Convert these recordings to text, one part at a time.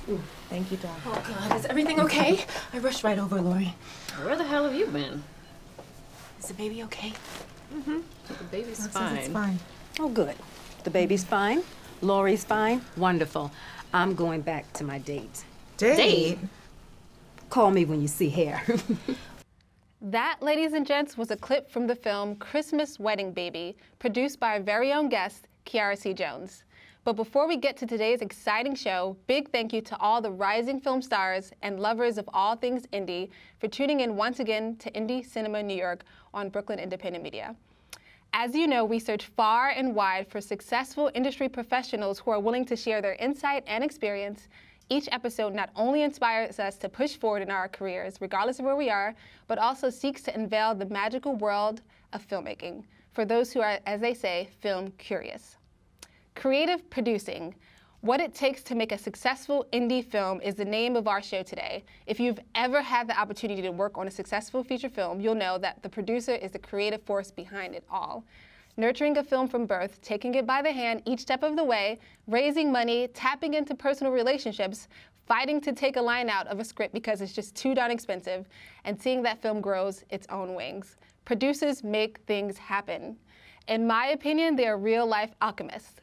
Ooh, thank you, Doc. Oh, God, is everything okay? I rushed right over, Lori. Where the hell have you been? Is the baby okay? Mm-hmm. The baby's Doc fine. says it's fine. Oh, good. The baby's fine. Lori's fine. Wonderful. I'm going back to my date. Date? Call me when you see hair. That, ladies and gents, was a clip from the film Christmas Wedding Baby, produced by our very own guest, Kiara C. Jones. But before we get to today's exciting show, big thank you to all the rising film stars and lovers of all things indie for tuning in once again to Indie Cinema New York on Brooklyn Independent Media. As you know, we search far and wide for successful industry professionals who are willing to share their insight and experience. Each episode not only inspires us to push forward in our careers, regardless of where we are, but also seeks to unveil the magical world of filmmaking for those who are, as they say, film curious. Creative producing. What it takes to make a successful indie film is the name of our show today. If you've ever had the opportunity to work on a successful feature film, you'll know that the producer is the creative force behind it all. Nurturing a film from birth, taking it by the hand each step of the way, raising money, tapping into personal relationships, fighting to take a line out of a script because it's just too darn expensive, and seeing that film grows its own wings. Producers make things happen. In my opinion, they are real-life alchemists.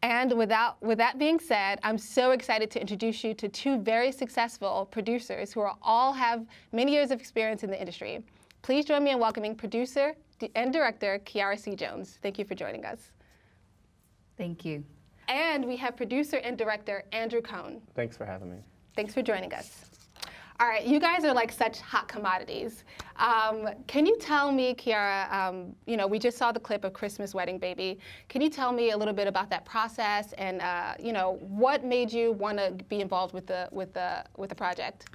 And with that being said, I'm so excited to introduce you to two very successful producers who all have many years of experience in the industry. Please join me in welcoming producer and director Kiara C. Jones. Thank you for joining us. Thank you. And we have producer and director Andrew Cohn. Thanks for having me. Thanks for joining us. All right, you guys are like such hot commodities. Can you tell me, Kiara, you know, we just saw the clip of Christmas Wedding Baby. Can you tell me a little bit about that process and, you know, what made you want to be involved with the project?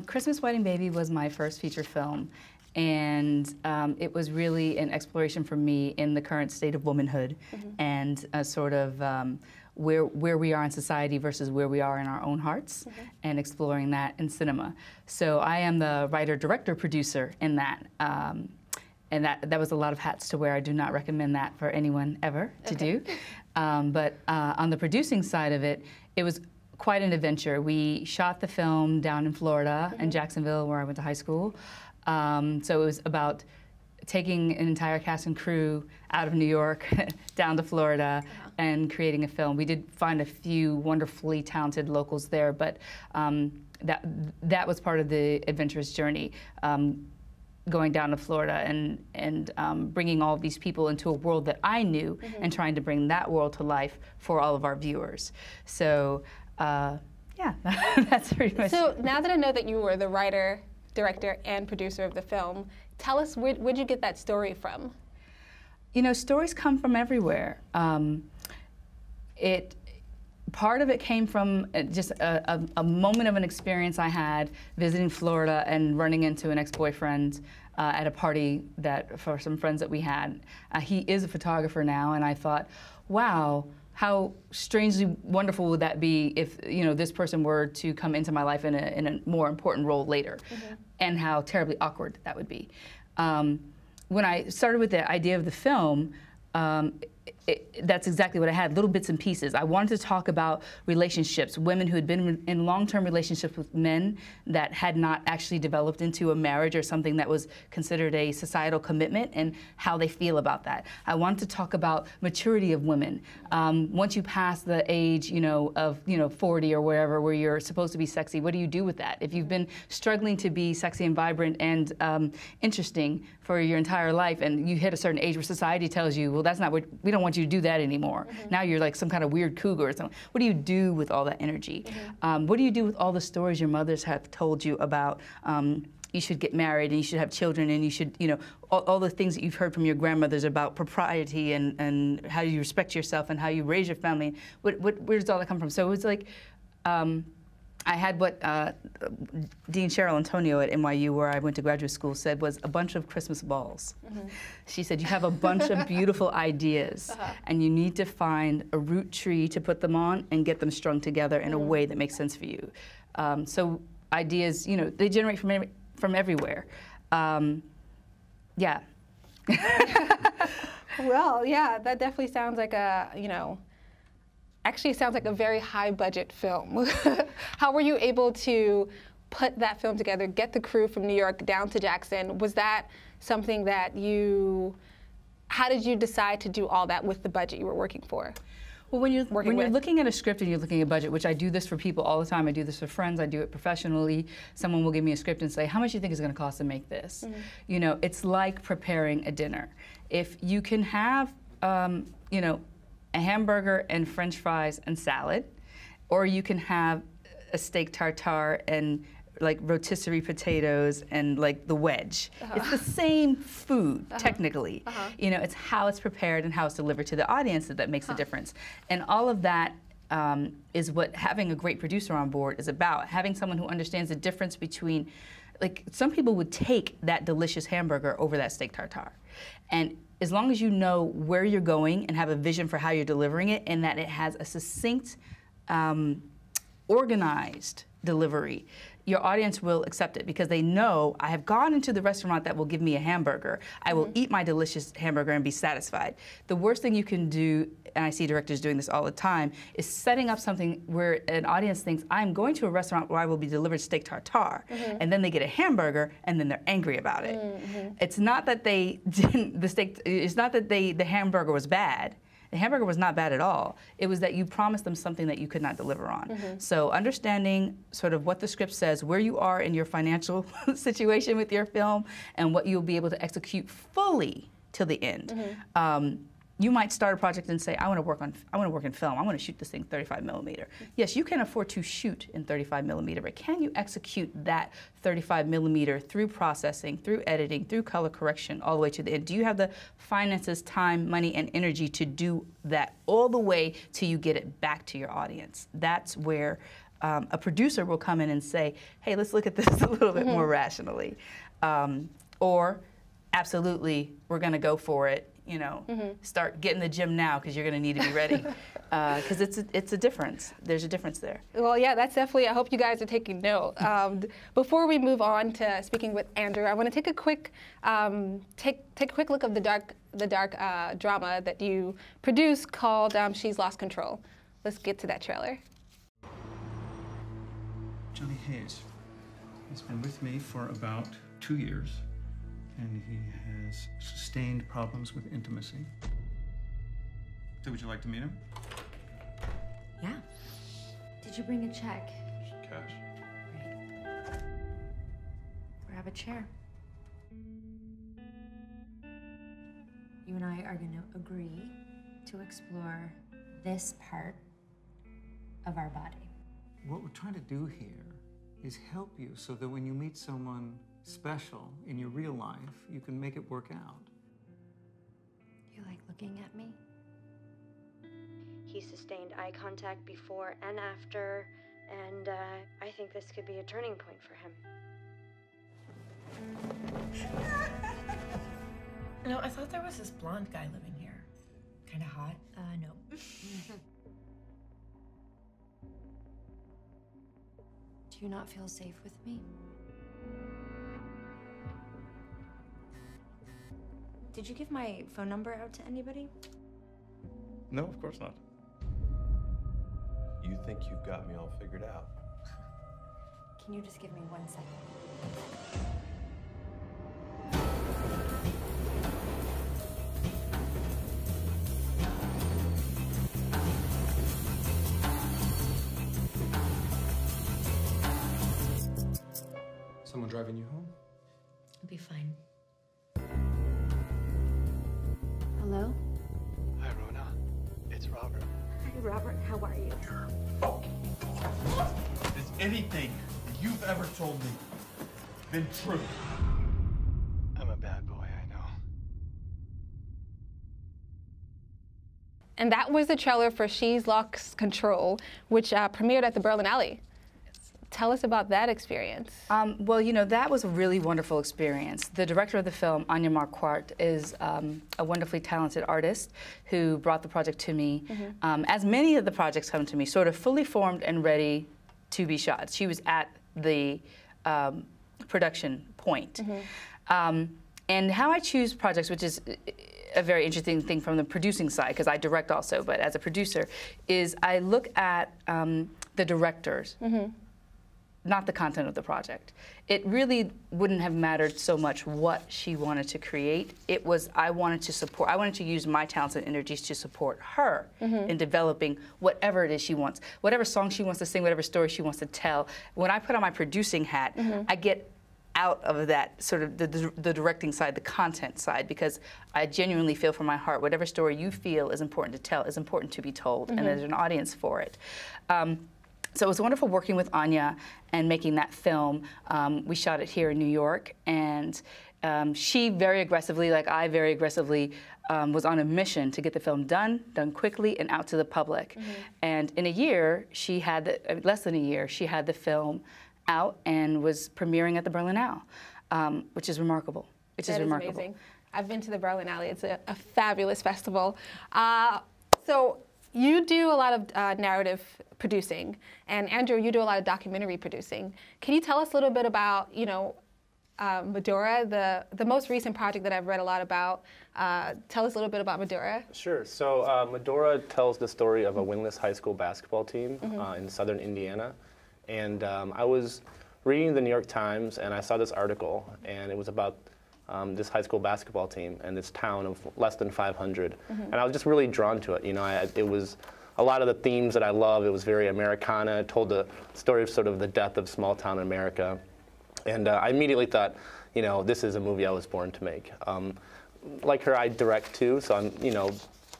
Christmas Wedding Baby was my first feature film, and it was really an exploration for me in the current state of womanhood and sort of where we are in society versus where we are in our own hearts, and exploring that in cinema. So I am the writer, director, producer in that. And that was a lot of hats to wear. I do not recommend that for anyone ever to do. But on the producing side of it, it was quite an adventure. We shot the film down in Florida, in Jacksonville, where I went to high school. So it was about taking an entire cast and crew out of New York down to Florida and creating a film. We did find a few wonderfully talented locals there, but that was part of the adventurous journey, going down to Florida and bringing all of these people into a world that I knew and trying to bring that world to life for all of our viewers. So, yeah, that's pretty much. So now that I know that you were the writer, director, and producer of the film, tell us, where'd you get that story from? You know, stories come from everywhere. Part of it came from just a moment of an experience I had visiting Florida and running into an ex-boyfriend at a party for some friends that we had. He is a photographer now, and I thought, wow, how strangely wonderful would that be if, you know, this person were to come into my life in a more important role later, and how terribly awkward that would be. When I started with the idea of the film, that's exactly what I had, little bits and pieces. I wanted to talk about relationships, women who had been in long-term relationships with men that had not actually developed into a marriage or something that was considered a societal commitment, and how they feel about that. I wanted to talk about maturity of women. Once you pass the age, of 40 or wherever, where you're supposed to be sexy, what do you do with that? If you've been struggling to be sexy and vibrant and interesting for your entire life, and you hit a certain age where society tells you, well, that's not what, we don't want you to do that anymore. Now you're like some kind of weird cougar or something. What do you do with all that energy? What do you do with all the stories your mothers have told you about you should get married and you should have children and you should, all the things that you've heard from your grandmothers about propriety and how you respect yourself and how you raise your family. Where does all that come from? So it was like, I had what Dean Cheryl Antonio at NYU, where I went to graduate school, said was a bunch of Christmas balls. She said, you have a bunch of beautiful ideas, and you need to find a root tree to put them on and get them strung together in a way that makes sense for you. So ideas, you know, they generate from everywhere. Yeah. Well, yeah, that definitely sounds like a, you know, actually sounds like a very high budget film. How were you able to put that film together, get the crew from New York down to Jackson? Was that something that how did you decide to do all that with the budget you were working for? Well, when you're looking at a script and you're looking at a budget, which I do this for people all the time, I do this for friends, I do it professionally. Someone will give me a script and say, how much do you think it's going to cost to make this? You know, it's like preparing a dinner. If you can have, you know, a hamburger and French fries and salad, or you can have a steak tartare and like rotisserie potatoes and like the wedge. It's the same food, technically. You know, it's how it's prepared and how it's delivered to the audience that makes the difference. And all of that is what having a great producer on board is about. Having someone who understands the difference between, like, some people would take that delicious hamburger over that steak tartare. And as long as you know where you're going and have a vision for how you're delivering it, and that it has a succinct, organized delivery, your audience will accept it because they know I have gone into the restaurant that will give me a hamburger. I will eat my delicious hamburger and be satisfied. The worst thing you can do, and I see directors doing this all the time, is setting up something where an audience thinks, I'm going to a restaurant where I will be delivered steak tartare, and then they get a hamburger and then they're angry about it. It's not that they didn't, it's not that the hamburger was bad. The hamburger was not bad at all. It was that you promised them something that you could not deliver on. So understanding sort of what the script says, where you are in your financial situation with your film, and what you'll be able to execute fully till the end. You might start a project and say, I want to work in film. I want to shoot this thing 35mm. Yes, you can afford to shoot in 35mm, but can you execute that 35mm through processing, through editing, through color correction, all the way to the end? Do you have the finances, time, money, and energy to do that all the way till you get it back to your audience? That's where a producer will come in and say, hey, let's look at this a little bit more rationally. Or, absolutely, we're going to go for it. You know, start getting the gym now because you're going to need to be ready. Because it's a difference. There's a difference there. Well, yeah, that's definitely, I hope you guys are taking note. Before we move on to speaking with Andrew, I want to take a quick take a quick look of the dark drama that you produced called She's Lost Control. Let's get to that trailer. Johnny Hayes. He's been with me for about 2 years. And he has sustained problems with intimacy. So would you like to meet him? Yeah. Did you bring a check? Cash. Great. Grab a chair. You and I are going to agree to explore this part of our body. What we're trying to do here is help you so that when you meet someone special in your real life, you can make it work out. You like looking at me? He sustained eye contact before and after, and I think this could be a turning point for him. No, I thought there was this blonde guy living here. Kind of hot. No. Do you not feel safe with me? Did you give my phone number out to anybody? No, of course not. You think you've got me all figured out? Can you just give me 1 second? Someone driving you home? I'll be fine. Hello? Hi, Rona. It's Robert. Hi, Robert. How are you? Is anything that you've ever told me been true? I'm a bad boy, I know. And that was the trailer for She's Lost Control, which premiered at the Berlin Alley. Tell us about that experience. Well, you know, that was a really wonderful experience. The director of the film, Anya Marquardt, is a wonderfully talented artist who brought the project to me. As many of the projects come to me, sort of fully formed and ready to be shot. She was at the production point. And how I choose projects, which is a very interesting thing from the producing side, because I direct also, but as a producer, is I look at the directors, not the content of the project. It really wouldn't have mattered so much what she wanted to create. It was, I wanted to use my talents and energies to support her in developing whatever it is she wants, whatever song she wants to sing, whatever story she wants to tell. When I put on my producing hat, I get out of that sort of the directing side, the content side, because I genuinely feel from my heart, whatever story you feel is important to tell is important to be told, and there's an audience for it. So it was wonderful working with Anya and making that film. We shot it here in New York, and she very aggressively, like I very aggressively, was on a mission to get the film done quickly and out to the public. And in a year, she had, less than a year, she had the film out and was premiering at the Berlinale, which is remarkable. Which is remarkable. Amazing. I've been to the Berlinale. It's a fabulous festival. So you do a lot of narrative producing, and Andrew, you do a lot of documentary producing. Can you tell us a little bit about, you know, Medora, the most recent project that I've read a lot about? Tell us a little bit about Medora. Sure. So Medora tells the story of a winless high school basketball team in southern Indiana. And I was reading the New York Times, and I saw this article, and it was about this high school basketball team and this town of less than 500. And I was just really drawn to it. You know, it was a lot of the themes that I love. It was very Americana. It told the story of sort of the death of small town America. And I immediately thought, you know, this is a movie I was born to make. Like her, I direct too, so I'm, you know,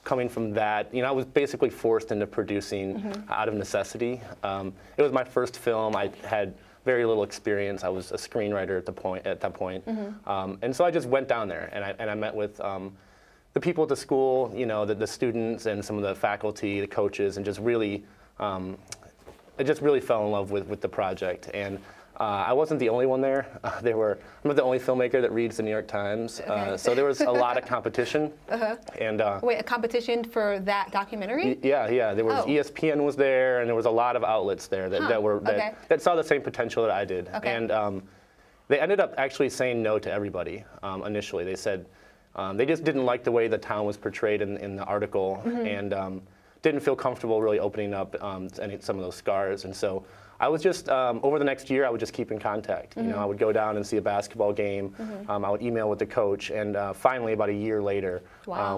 coming from that, you know, I was basically forced into producing out of necessity. It was my first film. I had very little experience. I was a screenwriter at that point. And so I just went down there, and I met with the people at the school, you know, the students and some of the faculty, the coaches, and just really, I just really fell in love with the project. And I wasn't the only one there. I'm not the only filmmaker that reads the New York Times, so there was a lot of competition. And wait, a competition for that documentary? Yeah. There was ESPN was there, and there was a lot of outlets there that saw the same potential that I did. And they ended up actually saying no to everybody initially. They said they just didn't like the way the town was portrayed in the article, and didn't feel comfortable really opening up some of those scars. And so I was just, over the next year, I would just keep in contact. You know, I would go down and see a basketball game. I would email with the coach. And finally, about a year later,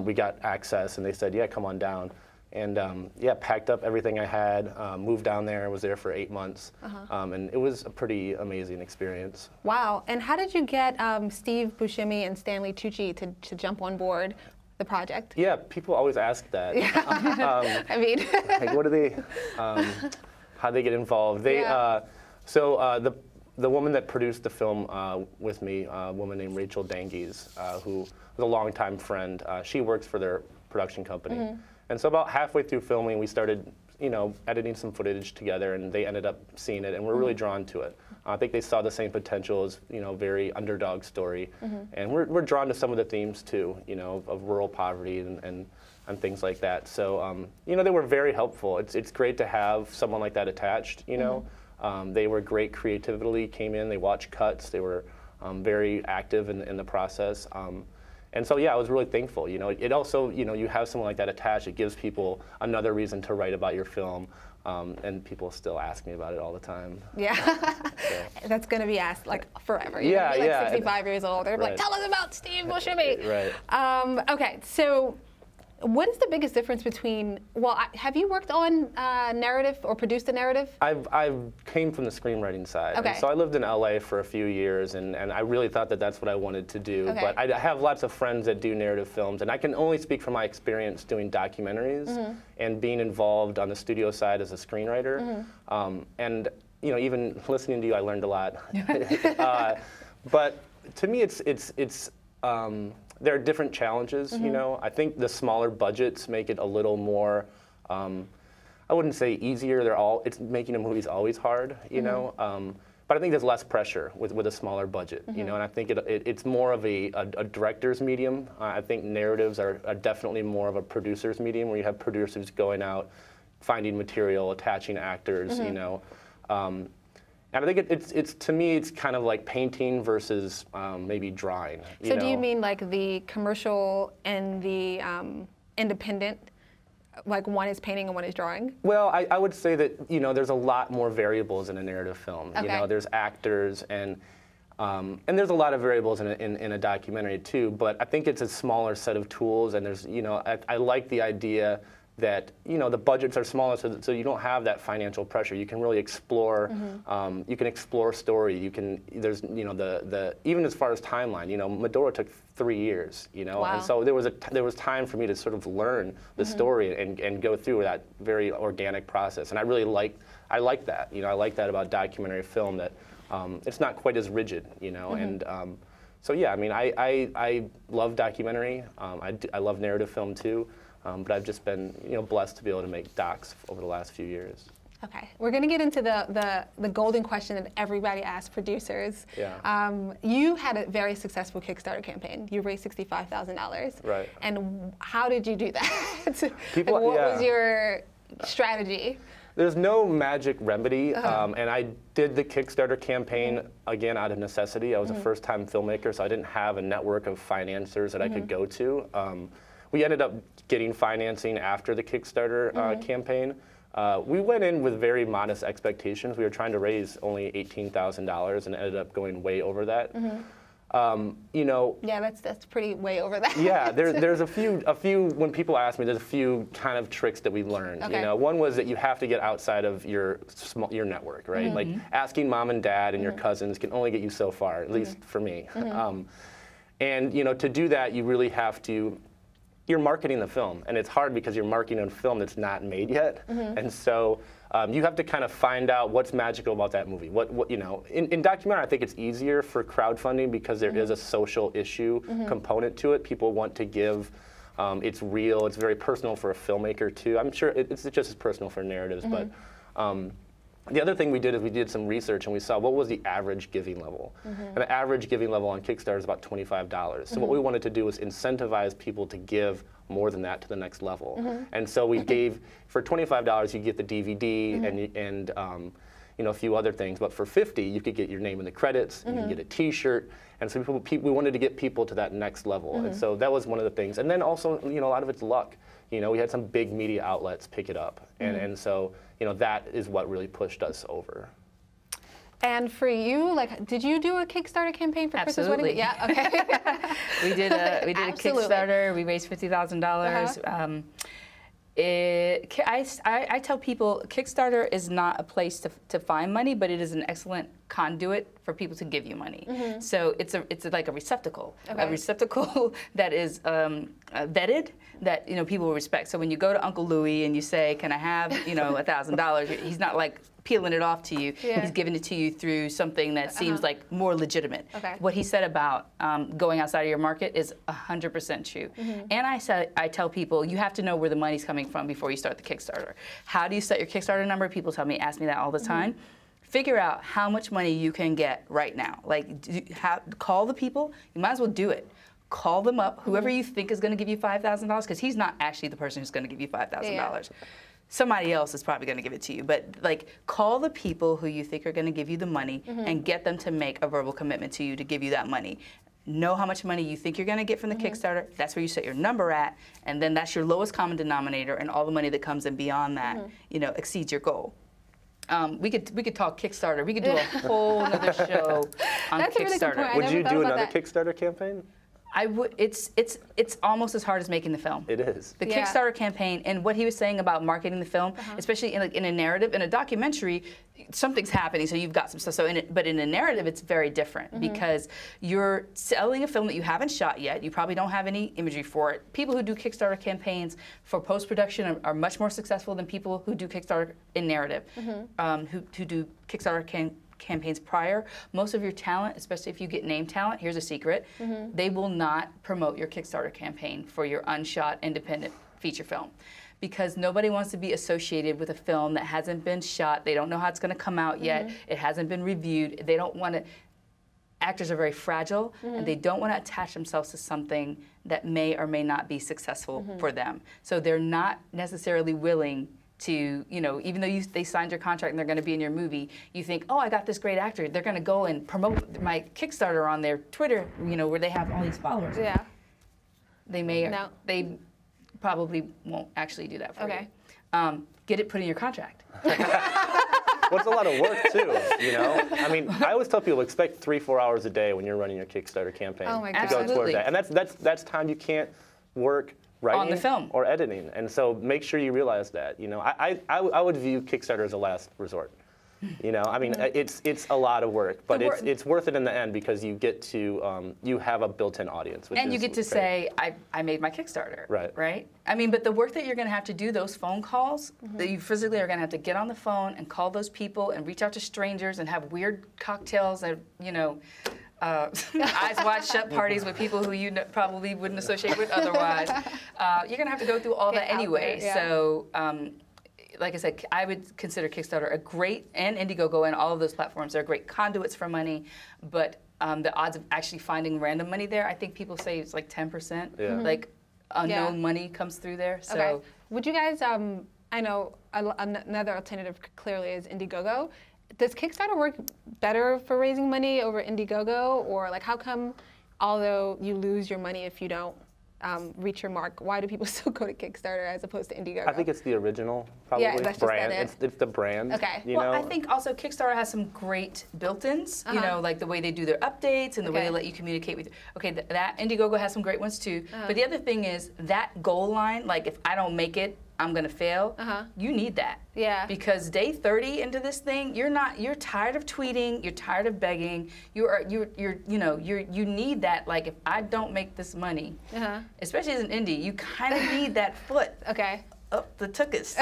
we got access. And they said, yeah, come on down. And yeah, packed up everything I had, moved down there, was there for 8 months. And it was a pretty amazing experience. Wow. And how did you get Steve Buscemi and Stanley Tucci to jump on board the project? Yeah, people always ask that. I mean, like, what do they... how they get involved. They, so the woman that produced the film with me, a woman named Rachel Dangies, who was a longtime friend, she works for their production company. And so about halfway through filming, we started, you know, editing some footage together, and they ended up seeing it, and we're really drawn to it. I think they saw the same potential as, you know, very underdog story. And we're drawn to some of the themes too, you know, of rural poverty and things like that. So, you know, they were very helpful. It's great to have someone like that attached, you know. They were great creatively, came in, they watched cuts, they were very active in the process. And so, yeah, I was really thankful. You know, it also, you know, you have someone like that attached, it gives people another reason to write about your film. And people still ask me about it all the time. Yeah, so. That's going to be asked like forever. You're gonna be like 65 years old. They're like, tell us about Steve Buscemi. Okay, so what is the biggest difference between, well, have you worked on narrative or produced a narrative? I came from the screenwriting side. Okay. So I lived in LA for a few years, and I really thought that that's what I wanted to do. Okay. But I have lots of friends that do narrative films, and I can only speak from my experience doing documentaries and being involved on the studio side as a screenwriter. And, you know, even listening to you, I learned a lot. But to me, there are different challenges, you know. I think the smaller budgets make it a little more, I wouldn't say easier. It's making a movie is always hard, you know. But I think there's less pressure with a smaller budget, you know. And I think it's more of a director's medium. I think narratives are definitely more of a producer's medium, where you have producers going out, finding material, attaching actors, you know. And I think it's to me, it's kind of like painting versus maybe drawing. So do you mean like the commercial and the independent, like one is painting and one is drawing? Well, I would say that, you know, there's a lot more variables in a narrative film. Okay. You know, there's actors and there's a lot of variables in a documentary too, but I think it's a smaller set of tools, and there's, you know, I like the idea that, you know, the budgets are smaller, so you don't have that financial pressure. You can really explore, you can explore story. You can, there's, you know, even as far as timeline, you know, Medora took 3 years, you know, and so there was time for me to sort of learn the story and go through that very organic process. And I really I like that, you know, I like that about documentary film, that it's not quite as rigid, you know, and so yeah, I mean, I love documentary. I love narrative film too. But I've just been, you know, blessed to be able to make docs over the last few years. Okay, we're going to get into the golden question that everybody asks producers. Yeah. You had a very successful Kickstarter campaign. You raised $65,000. Right. And how did you do that? People, like, what was your strategy? There's no magic remedy, and I did the Kickstarter campaign, again, out of necessity. I was a first-time filmmaker, so I didn't have a network of financiers that I could go to. We ended up getting financing after the Kickstarter campaign. We went in with very modest expectations. We were trying to raise only $18,000 and ended up going way over that. You know. Yeah, that's pretty way over that. Yeah, there's a few. When people ask me, there's a few kind of tricks that we learned. Okay. You know, one was that you have to get outside of your network, right? Like asking mom and dad and your cousins can only get you so far, at least for me. And you know, to do that, you really have to. You're marketing the film, and it's hard because you're marketing a film that's not made yet, and so you have to kind of find out what's magical about that movie. What you know, in documentary, I think it's easier for crowdfunding because there is a social issue component to it. People want to give. It's real. It's very personal for a filmmaker too. I'm sure it's just as personal for narratives, but. The other thing we did is we did some research and we saw what was the average giving level. And the average giving level on Kickstarter is about $25. So what we wanted to do was incentivize people to give more than that to the next level. And so we gave, for $25 you get the DVD and you know, a few other things, but for $50 you could get your name in the credits, you can get a t-shirt, and so we wanted to get people to that next level. And so that was one of the things. And then also, you know, a lot of it's luck. You know, we had some big media outlets pick it up, and so, you know, that is what really pushed us over. And for you, like, did you do a Kickstarter campaign for Christmas Wedding? Yeah, okay. we did a Kickstarter. We raised $50,000. I tell people Kickstarter is not a place to find money, but it is an excellent conduit for people to give you money. So it's like a receptacle, that is vetted, that, you know, people will respect. So when you go to Uncle Louie and you say, "Can I have, you know, $1,000?" He's not like peeling it off to you. He's giving it to you through something that seems like more legitimate. What he said about going outside of your market is 100% true. And I tell people, you have to know where the money's coming from before you start the Kickstarter. How do you set your Kickstarter number? People ask me that all the time. Figure out how much money you can get right now. Like, call the people. You might as well do it. Call them up, whoever you think is going to give you $5,000, because he's not actually the person who's going to give you $5,000. Somebody else is probably going to give it to you. But like, call the people who you think are going to give you the money and get them to make a verbal commitment to you to give you that money. Know how much money you think you're going to get from the Kickstarter. That's where you set your number at, and then that's your lowest common denominator, and all the money that comes in beyond that, you know, exceeds your goal. We could talk Kickstarter. We could do a whole other show on Kickstarter. Would you do another Kickstarter campaign? I would. It's almost as hard as making the film. It is. The Kickstarter campaign, and what he was saying about marketing the film, especially in a narrative, in a documentary, something's happening, so you've got some stuff. So but in a narrative, it's very different because you're selling a film that you haven't shot yet. You probably don't have any imagery for it. People who do Kickstarter campaigns for post-production are much more successful than people who do Kickstarter in narrative, who do Kickstarter campaigns prior. Most of your talent, especially if you get name talent, here's a secret, they will not promote your Kickstarter campaign for your unshot independent feature film, because nobody wants to be associated with a film that hasn't been shot. They don't know how it's going to come out yet. It hasn't been reviewed. They don't want to. Actors are very fragile, and they don't want to attach themselves to something that may or may not be successful for them. So they're not necessarily willing to, you know, even though they signed your contract and they're going to be in your movie, you think, oh, I got this great actor. They're going to go and promote my Kickstarter on their Twitter, you know, where they have all these followers. Yeah. They may, they probably won't actually do that for you. Get it put in your contract. Well, it's a lot of work too, you know? I mean, I always tell people expect 3-4 hours a day when you're running your Kickstarter campaign to go toward that. And that's time you can't work writing on the film or editing. And so make sure you realize that. You know, I would view Kickstarter as a last resort. You know, I mean, it's a lot of work, but it's worth it in the end because you get to you have a built-in audience, and you get to say, I made my Kickstarter, right? I mean, but the work that you're going to have to do, those phone calls, that you physically are going to have to get on the phone and call those people and reach out to strangers and have weird cocktails that, you know, eyes wide shut parties with people who you probably wouldn't associate with otherwise. You're going to have to go through all that anyway. So. Like I said, I would consider Kickstarter a great, and Indiegogo and all of those platforms, they're great conduits for money, but the odds of actually finding random money there, I think people say it's like 10%. Like unknown money comes through there. So, okay. Would you guys, I know another alternative clearly is Indiegogo. Does Kickstarter work better for raising money over Indiegogo? Or like how come, although you lose your money if you don't reach your mark, why do people still go to Kickstarter as opposed to Indiegogo? I think it's the original, probably, brand. It's the brand. Okay. You well, know? I think also Kickstarter has some great built-ins, you know, like the way they do their updates and the way they let you communicate with, that Indiegogo has some great ones too. But the other thing is that goal line, like if I don't make it, I'm gonna fail. You need that. Yeah. Because day 30 into this thing, you're tired of tweeting, you're tired of begging, you need that, like if I don't make this money, especially as an indie, you kind of need that foot up the tuchus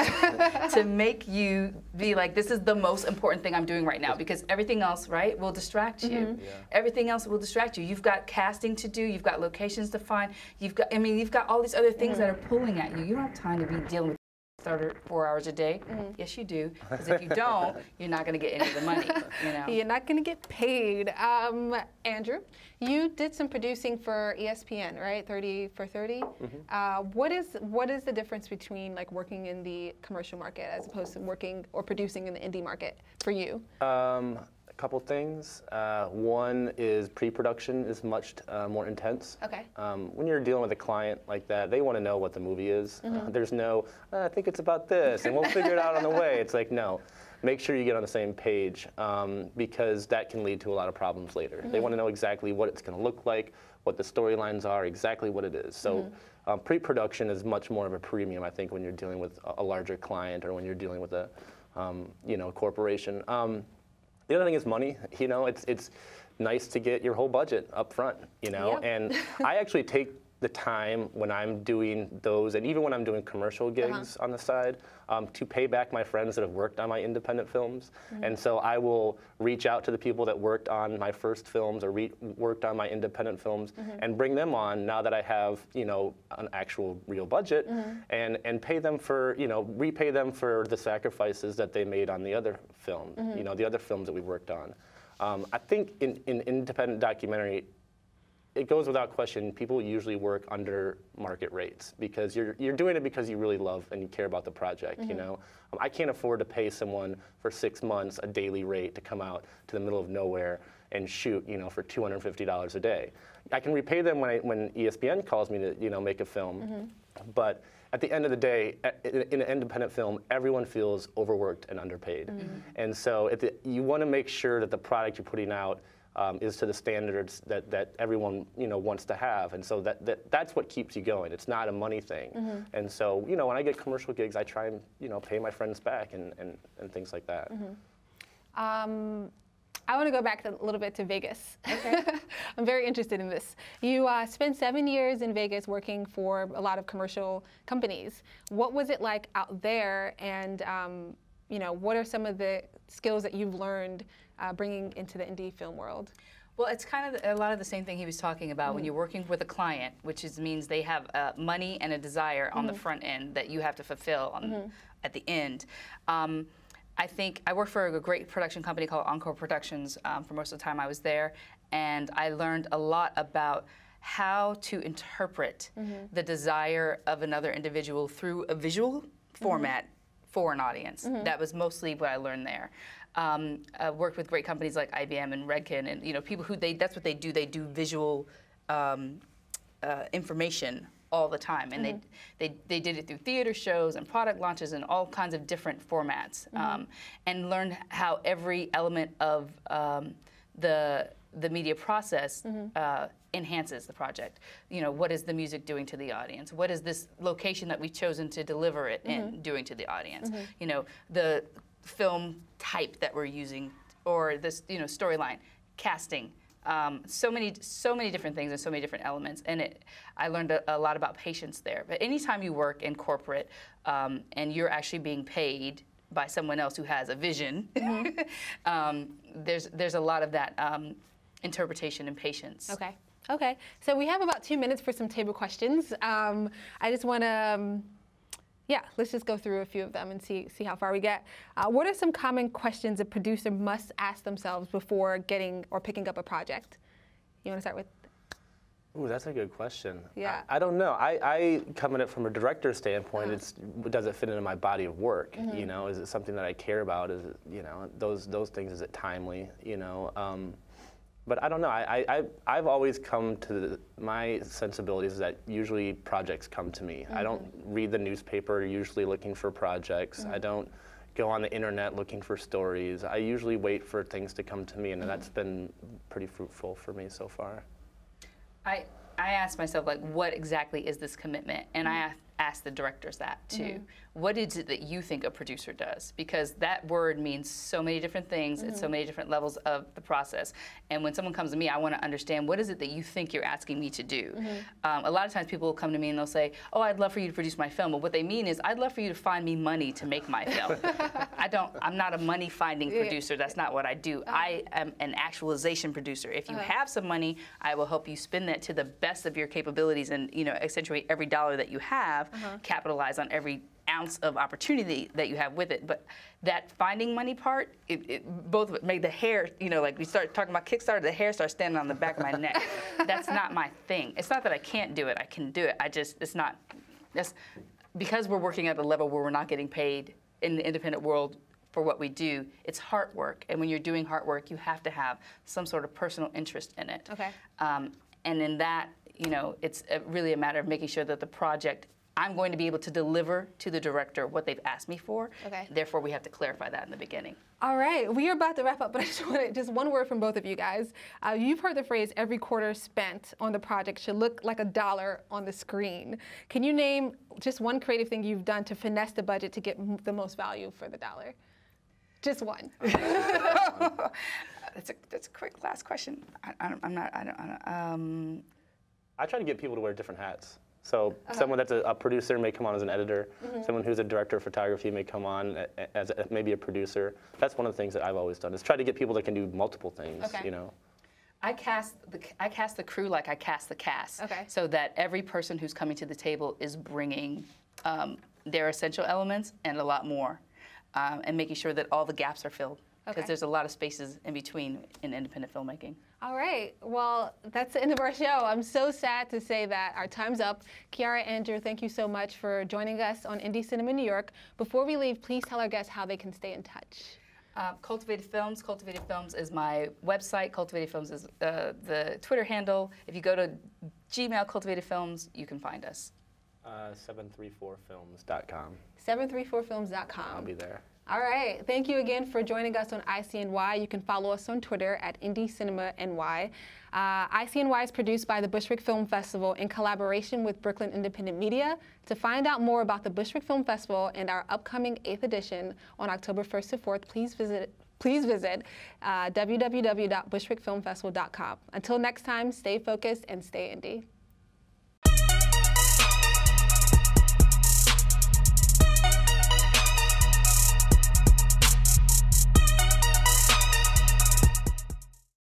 to make you be like, this is the most important thing I'm doing right now, because everything else, right, will distract you. Everything else will distract you. You've got casting to do, you've got locations to find, you've got all these other things that are pulling at you. You don't have time to be dealing with Kickstarter 4 hours a day. Yes, you do. Because if you don't, you're not going to get any of the money. You know? You're not going to get paid. Andrew, you did some producing for ESPN, right? 30 for 30. What is the difference between like working in the commercial market as opposed to working or producing in the indie market for you? A couple things. One is pre-production is much more intense. Okay. When you're dealing with a client like that, they want to know what the movie is. There's no, I think it's about this, and we'll figure it out on the way. It's like, no. Make sure you get on the same page because that can lead to a lot of problems later. They want to know exactly what it's going to look like, what the storylines are, exactly what it is. So pre-production is much more of a premium, I think, when you're dealing with a larger client or when you're dealing with a corporation. The other thing is money. You know, it's nice to get your whole budget up front, you know, and I actually take the time when I'm doing those, and even when I'm doing commercial gigs on the side, to pay back my friends that have worked on my independent films. And so I will reach out to the people that worked on my first films or worked on my independent films and bring them on now that I have, you know, an actual real budget and pay them for, you know, repay them for the sacrifices that they made on the other film, you know, the other films that we worked on. I think in independent documentary, it goes without question, people usually work under market rates because you're doing it because you really love and you care about the project, you know. I can't afford to pay someone for 6 months a daily rate to come out to the middle of nowhere and shoot, you know, for $250 a day. I can repay them when ESPN calls me to, you know, make a film, but at the end of the day, in an independent film, everyone feels overworked and underpaid. And so you want to make sure that the product you're putting out is to the standards that everyone, you know, wants to have, and so that's what keeps you going. It's not a money thing, and so, you know, when I get commercial gigs, I try and, you know, pay my friends back and things like that. I want to go back a little bit to Vegas. Okay. I'm very interested in this. You spent 7 years in Vegas working for a lot of commercial companies. What was it like out there, and you know, what are some of the skills that you've learned bringing into the indie film world? Well, it's kind of a lot of the same thing he was talking about when you're working with a client, which means they have money and a desire on the front end that you have to fulfill at the end. I think I worked for a great production company called Encore Productions for most of the time I was there, and I learned a lot about how to interpret the desire of another individual through a visual format for an audience. That was mostly what I learned there. I worked with great companies like IBM and Redken, and people who that's what they do. They do visual information all the time, and they did it through theater shows and product launches and all kinds of different formats, and learned how every element of the media process enhances the project. What is the music doing to the audience? What is this location that we've chosen to deliver it in doing to the audience? The film type that we're using, or this storyline, casting. So many different things and so many different elements, and I learned a lot about patience there. But anytime you work in corporate and you're actually being paid by someone else who has a vision, there's a lot of that interpretation and patience. Okay. So we have about 2 minutes for some table questions. I just want to. Let's just go through a few of them and see how far we get. What are some common questions a producer must ask themselves before getting or picking up a project? You want to start with? Ooh, that's a good question. Yeah. I don't know. I come at it from a director standpoint. Does it fit into my body of work? Is it something that I care about? Is it those things? Is it timely? But I don't know. I've always come to my sensibilities that usually projects come to me. I don't read the newspaper usually looking for projects. I don't go on the internet looking for stories. I usually wait for things to come to me, and that's been pretty fruitful for me so far. I asked myself, like, what exactly is this commitment? And I asked the directors that too. What is it that you think a producer does? Because that word means so many different things at so many different levels of the process. And when someone comes to me, I want to understand, what is it that you think you're asking me to do? A lot of times people will come to me and they'll say, oh, I'd love for you to produce my film. But what they mean is, I'd love for you to find me money to make my film. I'm not a money finding producer. That's not what I do. I am an actualization producer. If you have some money, I will help you spend that to the best of your capabilities and accentuate every dollar that you have, capitalize on every ounce of opportunity that you have with it. But that finding money part, both of it made the hair, like we started talking about Kickstarter, the hair starts standing on the back of my neck. That's not my thing. It's not that I can't do it. I can do it. That's because we're working at a level where we're not getting paid in the independent world for what we do. It's heart work. And when you're doing heart work, you have to have some sort of personal interest in it. And in that, it's really a matter of making sure that the project, I'm going to be able to deliver to the director what they've asked me for. Therefore, we have to clarify that in the beginning. All right, we are about to wrap up, but I just want just one word from both of you guys. You've heard the phrase, every quarter spent on the project should look like $1 on the screen. Can you name just one creative thing you've done to finesse the budget to get the most value for the dollar? Just one. That's a quick last question. I try to get people to wear different hats. So someone that's a producer may come on as an editor. Someone who's a director of photography may come on as maybe a producer. That's one of the things that I've always done, is try to get people that can do multiple things. I cast the crew like I cast the cast, so that every person who's coming to the table is bringing their essential elements and a lot more, and making sure that all the gaps are filled. Because there's a lot of spaces in between in independent filmmaking. All right, well, that's the end of our show. I'm so sad to say that our time's up. Kiara, Andrew, thank you so much for joining us on Indie Cinema New York. Before we leave, please tell our guests how they can stay in touch. Cultivated Films. Cultivated Films is my website. Cultivated Films is the Twitter handle. If you go to Gmail, Cultivated Films, you can find us. 734films.com. 734films.com. I'll be there. All right. Thank you again for joining us on ICNY. You can follow us on Twitter at Indie Cinema NY. ICNY is produced by the Bushwick Film Festival in collaboration with Brooklyn Independent Media. To find out more about the Bushwick Film Festival and our upcoming 8th edition on October 1st to 4th, please visit www.bushwickfilmfestival.com. Until next time, stay focused and stay indie.